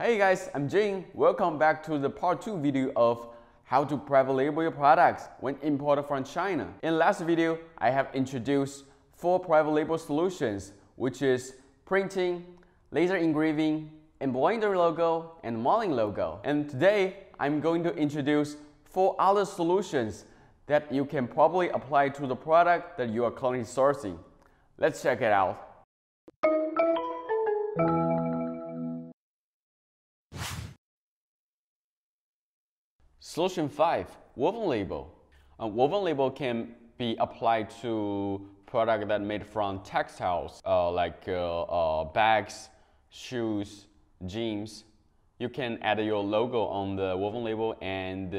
Hey guys, I'm Jing. Welcome back to the part 2 video of how to private label your products when imported from China. In last video, I have introduced 4 private label solutions, which is printing, laser engraving, embroidery logo, and modeling logo. And today, I'm going to introduce 4 other solutions that you can probably apply to the product that you are currently sourcing. Let's check it out. Solution 5, woven label. A woven label can be applied to products that are made from textiles, like bags, shoes, jeans. You can add your logo on the woven label and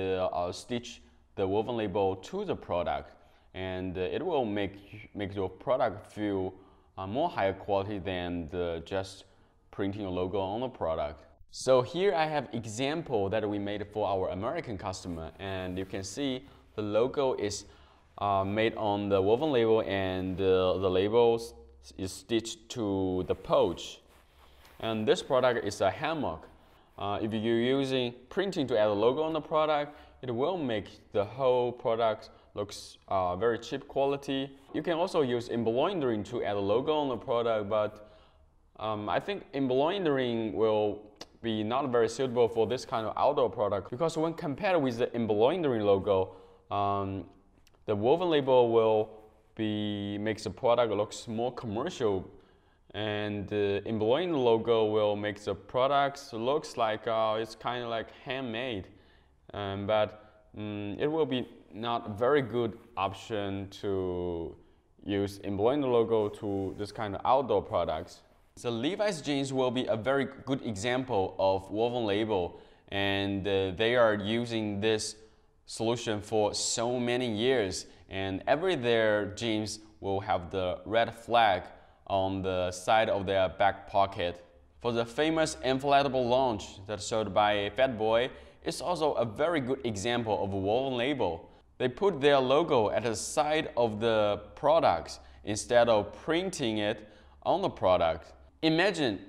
stitch the woven label to the product, and it will make your product feel more higher quality than just printing a logo on the product. So here I have example that we made for our American customer, and you can see the logo is made on the woven label, and the label is stitched to the pouch. And this product is a hammock. If you're using printing to add a logo on the product, it will make the whole product looks very cheap quality. You can also use embroidering to add a logo on the product, but I think embroidering will be not very suitable for this kind of outdoor product, because when compared with the embroidery logo, the woven label will makes the product looks more commercial, and the embroidery logo will make the products looks like it's kind of like handmade, but it will be not a very good option to use embroidery logo to this kind of outdoor products. So Levi's jeans will be a very good example of woven label, and they are using this solution for so many years, and every their jeans will have the red flag on the side of their back pocket. For the famous inflatable launch that's sold by Fat Boy, it's also a very good example of a woven label. They put their logo at the side of the products instead of printing it on the product. Imagine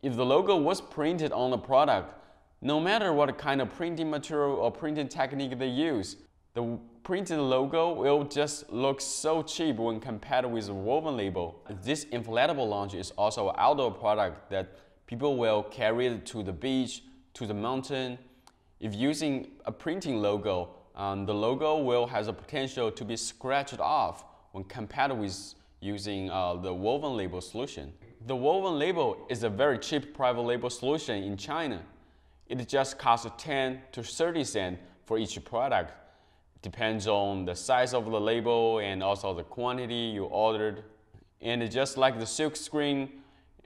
if the logo was printed on the product. No matter what kind of printing material or printing technique they use, the printed logo will just look so cheap when compared with a woven label. This inflatable launch is also an outdoor product that people will carry it to the beach, to the mountain. If using a printing logo, the logo will has a potential to be scratched off when compared with using the woven label solution. The woven label is a very cheap private label solution in China. It just costs 10 to 30 cents for each product. It depends on the size of the label and also the quantity you ordered. And just like the silk screen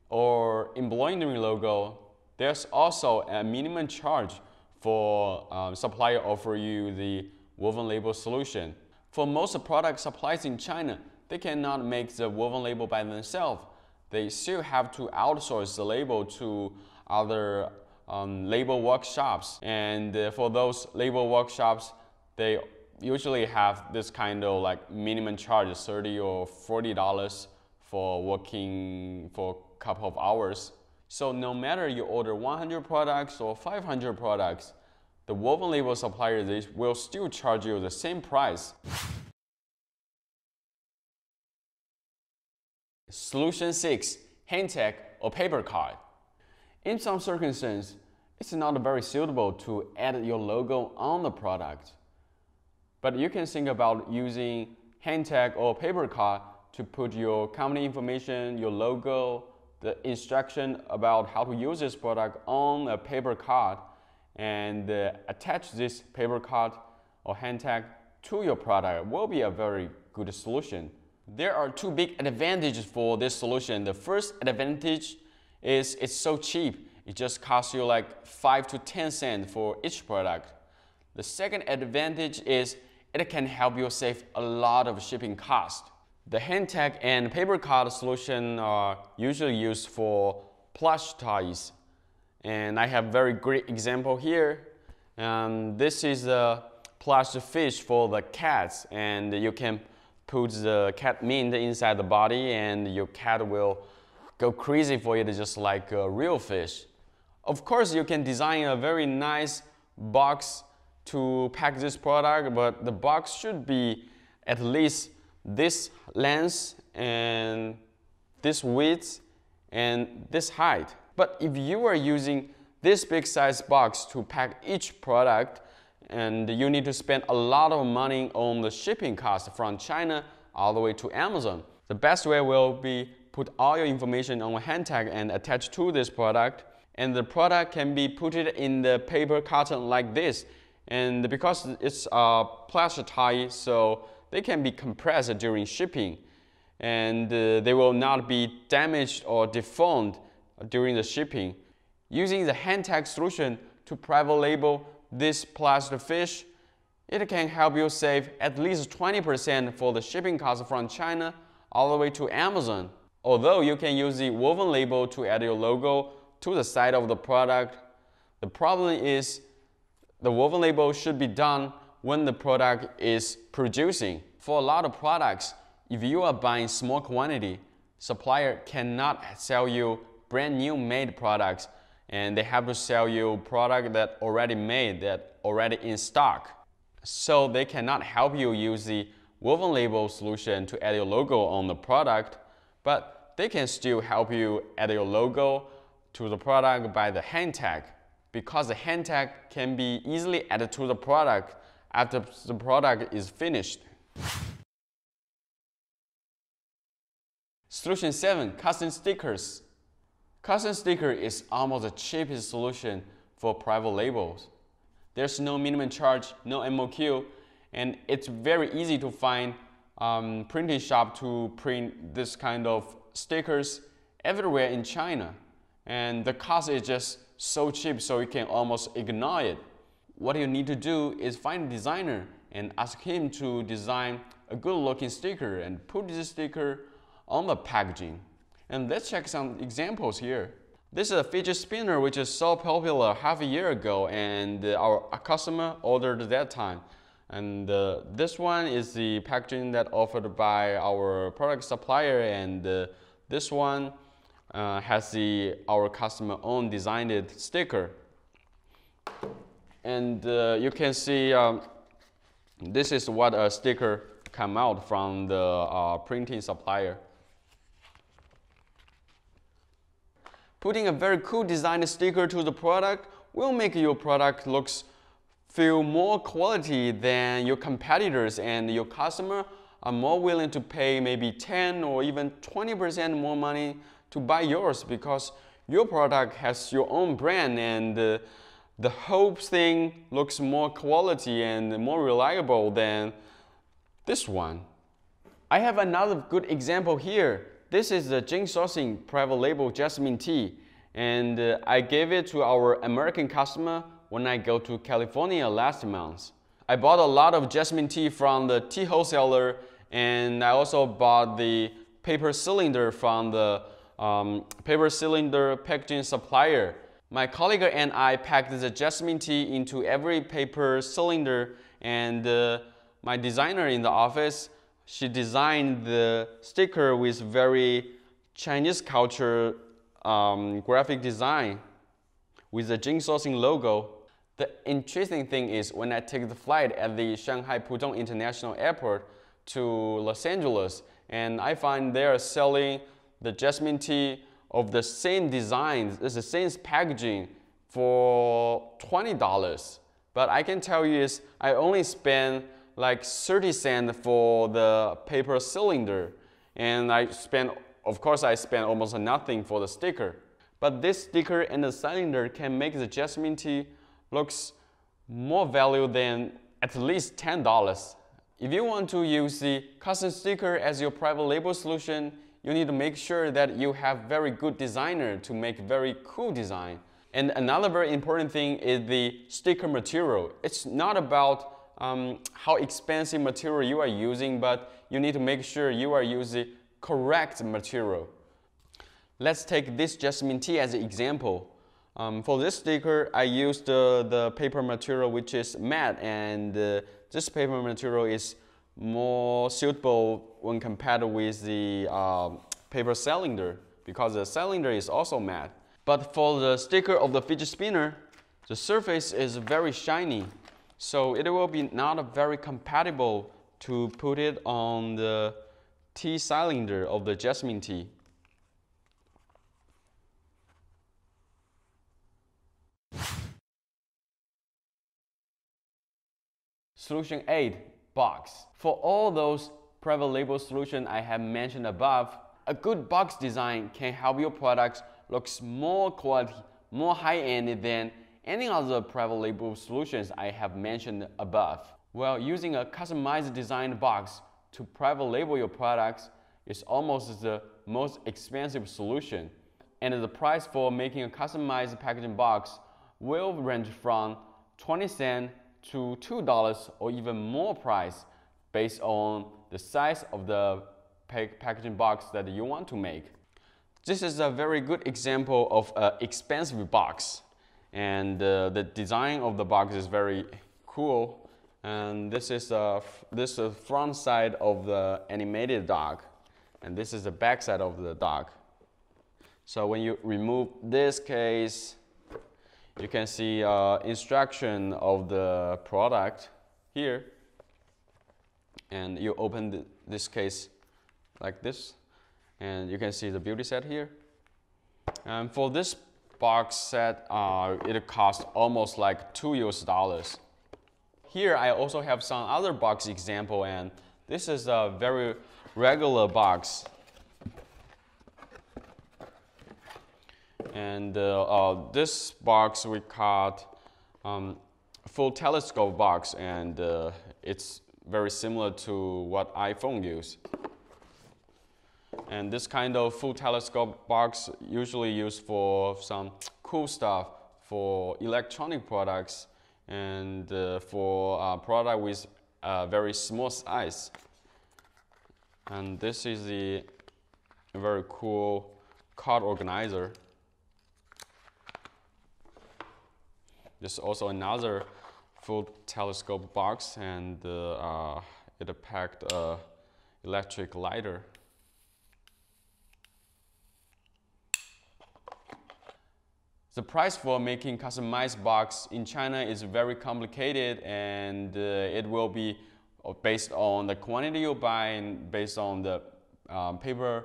or embroidery logo, there's also a minimum charge for supplier offer you the woven label solution. For most product suppliers in China, they cannot make the woven label by themselves. They still have to outsource the label to other label workshops. And for those label workshops, they usually have this kind of like minimum charge, $30 or $40 for working for a couple of hours. So no matter you order 100 products or 500 products, the woven label supplier, they will still charge you the same price. Solution 6, hand tag or paper card. In some circumstances, it's not very suitable to add your logo on the product. But you can think about using hand tag or paper card to put your company information, your logo, the instruction about how to use this product on a paper card, and attach this paper card or hand tag to your product will be a very good solution. There are 2 big advantages for this solution. The first advantage is it's so cheap. It just costs you like 5 to 10 cents for each product. The second advantage is it can help you save a lot of shipping cost. The hand tag and paper card solution are usually used for plush toys. And I have a very great example here. This is a plush fish for the cats, and you can put the cat mint inside the body, and your cat will go crazy for it just like a real fish. Of course, you can design a very nice box to pack this product, but the box should be at least this length and this width and this height. But if you are using this big size box to pack each product, and you need to spend a lot of money on the shipping cost from China all the way to Amazon, the best way will be put all your information on a hand tag and attach to this product, and the product can be put it in the paper carton like this. And because it's plastic tie, so they can be compressed during shipping, and they will not be damaged or deformed during the shipping. Using the hand tag solution to private label this plastic fish, it can help you save at least 20% for the shipping cost from China all the way to Amazon. Although you can use the woven label to add your logo to the side of the product, the problem is the woven label should be done when the product is producing. For a lot of products, if you are buying small quantity, supplier cannot sell you brand new made products, and they have to sell you product that already made, that already in stock. So they cannot help you use the woven label solution to add your logo on the product, but they can still help you add your logo to the product by the hand tag, because the hand tag can be easily added to the product after the product is finished. Solution 7, custom stickers. Custom sticker is almost the cheapest solution for private labels. There's no minimum charge, no MOQ, and it's very easy to find printing shop to print this kind of stickers everywhere in China. And the cost is just so cheap, so you can almost ignore it. What you need to do is find a designer and ask him to design a good looking sticker and put this sticker on the packaging. And let's check some examples here. This is a fidget spinner which is so popular half a year ago, and our customer ordered at that time. And this one is the packaging that offered by our product supplier, and this one has our customer own designed sticker. And you can see this is what a sticker come out from the printing supplier. Putting a very cool designed sticker to the product will make your product feel more quality than your competitors, and your customer are more willing to pay maybe 10 or even 20% more money to buy yours, because your product has your own brand, and the whole thing looks more quality and more reliable than this one. I have another good example here. This is the Jingsourcing private label jasmine tea, and I gave it to our American customer when I go to California last month. I bought a lot of jasmine tea from the tea wholesaler, and I also bought the paper cylinder from the paper cylinder packaging supplier. My colleague and I packed the jasmine tea into every paper cylinder, and my designer in the office, she designed the sticker with very Chinese culture graphic design with the Jingsourcing logo. The interesting thing is, when I take the flight at the Shanghai Pudong International Airport to Los Angeles, and I find they are selling the jasmine tea of the same design, the same packaging for $20. But I can tell you is I only spent like 30 cents for the paper cylinder, and of course I spent almost nothing for the sticker. But this sticker and the cylinder can make the jasmine tea looks more value than at least $10. If you want to use the custom sticker as your private label solution, you need to make sure that you have very good designer to make very cool design. And another very important thing is the sticker material. It's not about how expensive material you are using, but you need to make sure you are using correct material. Let's take this jasmine tea as an example. For this sticker, I used the paper material which is matte, and this paper material is more suitable when compared with the paper cylinder, because the cylinder is also matte. But for the sticker of the fidget spinner, the surface is very shiny, so it will be not very compatible to put it on the tea cylinder of the jasmine tea. Solution 8, box. For all those private label solutions I have mentioned above, a good box design can help your products look more quality, more high-end than any other private label solutions I have mentioned above. Well, using a customized designed box to private label your products is almost the most expensive solution, and the price for making a customized packaging box will range from 20 cents to $2 or even more price based on the size of the packaging box that you want to make. This is a very good example of an expensive box, and the design of the box is very cool. And this is the front side of the animated dog, and this is the back side of the dog. So when you remove this case, you can see instruction of the product here, and you open this case like this, and you can see the beauty set here. And for this box set, it costs almost like $2 US. Here I also have some other box example, and this is a very regular box. And this box we called full telescope box, and it's very similar to what iPhone use. And this kind of full telescope box usually used for some cool stuff, for electronic products, and for product with very small size. And this is the very cool card organizer. This is also another full telescope box, and it packed electric lighter. The price for making customized box in China is very complicated, and it will be based on the quantity you buy and based on the paper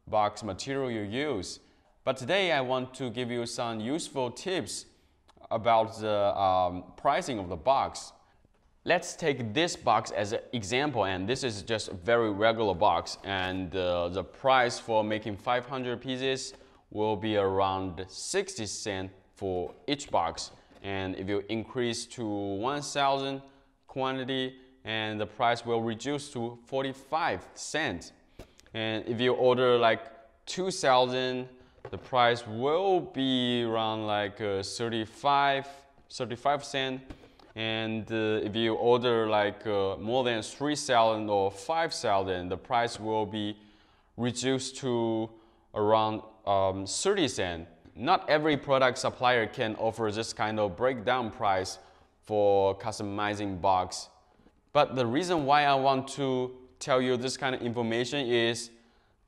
box material you use. But today I want to give you some useful tips about the pricing of the box. Let's take this box as an example, and this is just a very regular box, and the price for making 500 pieces will be around 60 cents for each box. And if you increase to 1,000 quantity, and the price will reduce to 45 cents. And if you order like 2,000, the price will be around like 35 cents. And if you order like more than 3,000 or 5,000, the price will be reduced to around 30 cents. Not every product supplier can offer this kind of breakdown price for customizing box. But the reason why I want to tell you this kind of information is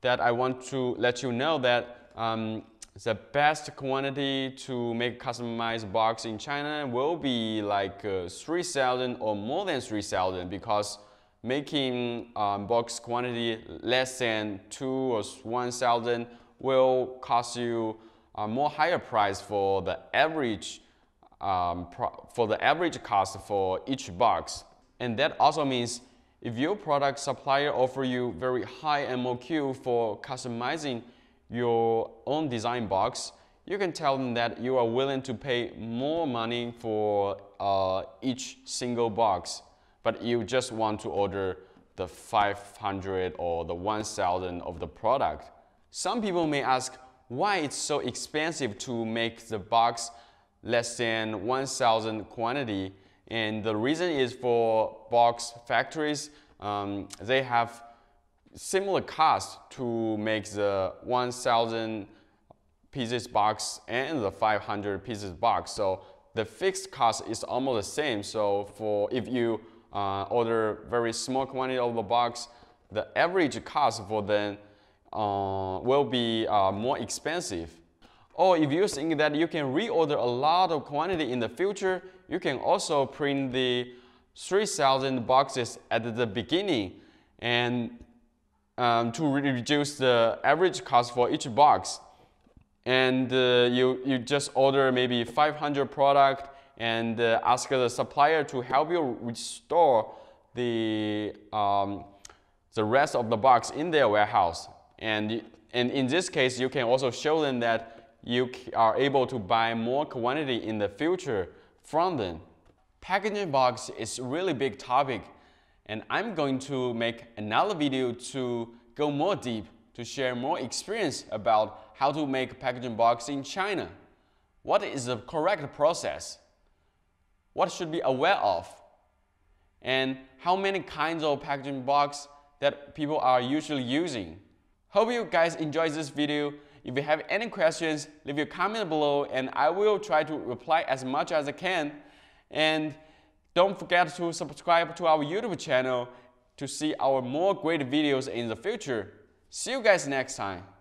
that I want to let you know that the best quantity to make customized box in China will be like 3,000 or more than 3,000, because making box quantity less than 2 or 1,000 will cost you a more higher price for the average cost for each box. And that also means if your product supplier offer you very high MOQ for customizing your own design box, you can tell them that you are willing to pay more money for each single box, but you just want to order the 500 or the 1,000 of the product. Some people may ask why it's so expensive to make the box less than 1,000 quantity, and the reason is for box factories, they have similar cost to make the 1,000 pieces box and the 500 pieces box. So the fixed cost is almost the same. So if you order very small quantity of the box, the average cost for them will be more expensive. Or if you think that you can reorder a lot of quantity in the future, you can also print the 3,000 boxes at the beginning and to reduce the average cost for each box. And you just order maybe 500 product and ask the supplier to help you restore the rest of the box in their warehouse. And in this case, you can also show them that you are able to buy more quantity in the future from them. Packaging box is a really big topic, and I'm going to make another video to go more deep, to share more experience about how to make packaging box in China. What is the correct process? What should be aware of? And how many kinds of packaging box that people are usually using. Hope you guys enjoyed this video. If you have any questions, leave your comment below and I will try to reply as much as I can. And don't forget to subscribe to our YouTube channel to see our more great videos in the future. See you guys next time.